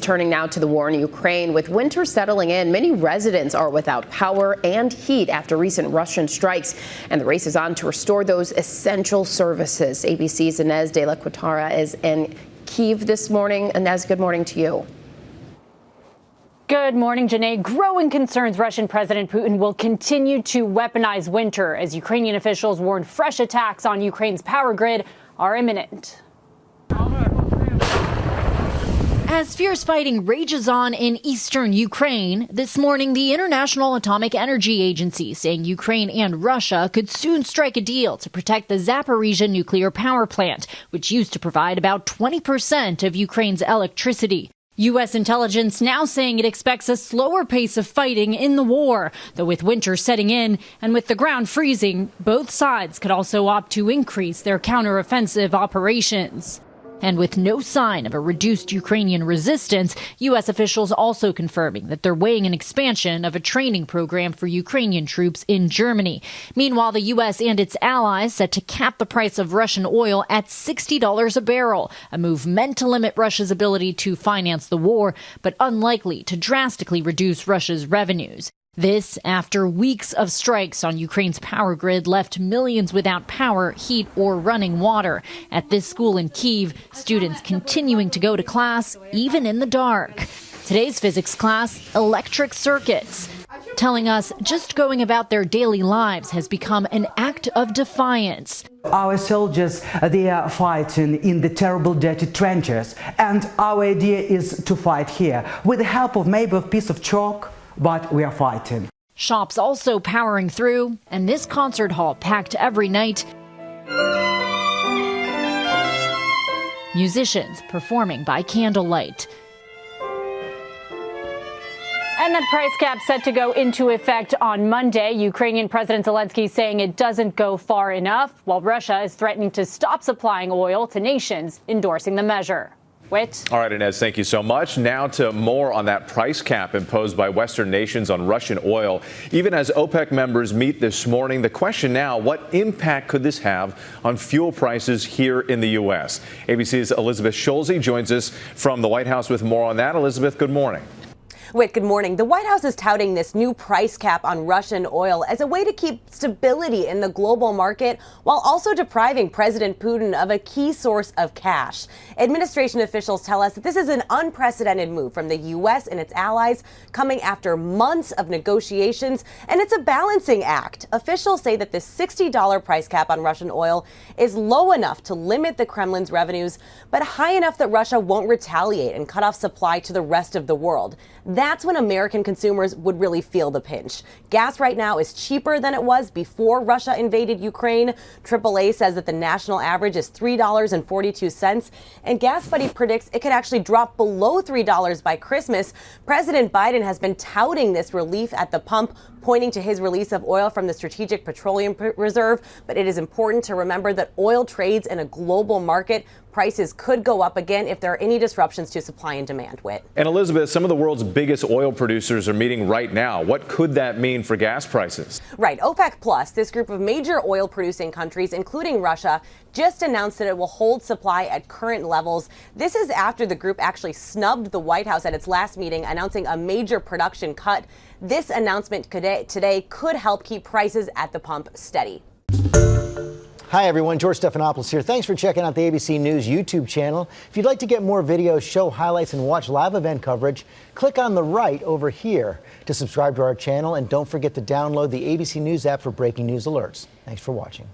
Turning now to the war in Ukraine. With winter settling in, many residents are without power and heat after recent Russian strikes, and the race is on to restore those essential services. ABC's Inez de la Quintara is in Kyiv this morning. Inez, good morning to you. Good morning, Janae. Growing concerns Russian President Putin will continue to weaponize winter as Ukrainian officials warn fresh attacks on Ukraine's power grid are imminent. As fierce fighting rages on in eastern Ukraine, this morning the International Atomic Energy Agency saying Ukraine and Russia could soon strike a deal to protect the Zaporizhzhia nuclear power plant, which used to provide about 20% of Ukraine's electricity. U.S. intelligence now saying it expects a slower pace of fighting in the war, though with winter setting in and with the ground freezing, both sides could also opt to increase their counteroffensive operations. And with no sign of a reduced Ukrainian resistance, U.S. officials also confirming that they're weighing an expansion of a training program for Ukrainian troops in Germany. Meanwhile, the U.S. and its allies set to cap the price of Russian oil at $60 a barrel, a move meant to limit Russia's ability to finance the war, but unlikely to drastically reduce Russia's revenues. This after weeks of strikes on Ukraine's power grid left millions without power, heat, or running water. At this school in Kyiv, students continuing to go to class, even in the dark. Today's physics class, electric circuits, telling us just going about their daily lives has become an act of defiance. Our soldiers, they are fighting in the terrible dirty trenches, and our idea is to fight here with the help of maybe a piece of chalk. But we are fighting. Shops also powering through, and this concert hall packed every night. Musicians performing by candlelight. And that price cap set to go into effect on Monday. Ukrainian President Zelensky saying it doesn't go far enough, while Russia is threatening to stop supplying oil to nations endorsing the measure. Whit. All right, Inez, thank you so much. Now to more on that price cap imposed by Western nations on Russian oil. Even as OPEC members meet this morning, the question now, what impact could this have on fuel prices here in the U.S.? ABC's Elizabeth Schulze joins us from the White House with more on that. Elizabeth, good morning. Whit, good morning. The White House is touting this new price cap on Russian oil as a way to keep stability in the global market while also depriving President Putin of a key source of cash. Administration officials tell us that this is an unprecedented move from the U.S. and its allies coming after months of negotiations, and it's a balancing act. Officials say that the $60 price cap on Russian oil is low enough to limit the Kremlin's revenues, but high enough that Russia won't retaliate and cut off supply to the rest of the world. That's when American consumers would really feel the pinch. Gas right now is cheaper than it was before Russia invaded Ukraine. AAA says that the national average is $3.42, and Gas Buddy predicts it could actually drop below $3 by Christmas. President Biden has been touting this relief at the pump, pointing to his release of oil from the Strategic Petroleum Reserve. But it is important to remember that oil trades in a global market. Prices could go up again if there are any disruptions to supply and demand, Whit. And Elizabeth, some of the world's biggest oil producers are meeting right now. What could that mean for gas prices? Right. OPEC Plus, this group of major oil producing countries, including Russia, just announced that it will hold supply at current levels. This is after the group actually snubbed the White House at its last meeting, announcing a major production cut. This announcement today could help keep prices at the pump steady. Hi, everyone. George Stephanopoulos here. Thanks for checking out the ABC News YouTube channel. If you'd like to get more videos, show highlights, and watch live event coverage, click on the right over here to subscribe to our channel. And don't forget to download the ABC News app for breaking news alerts. Thanks for watching.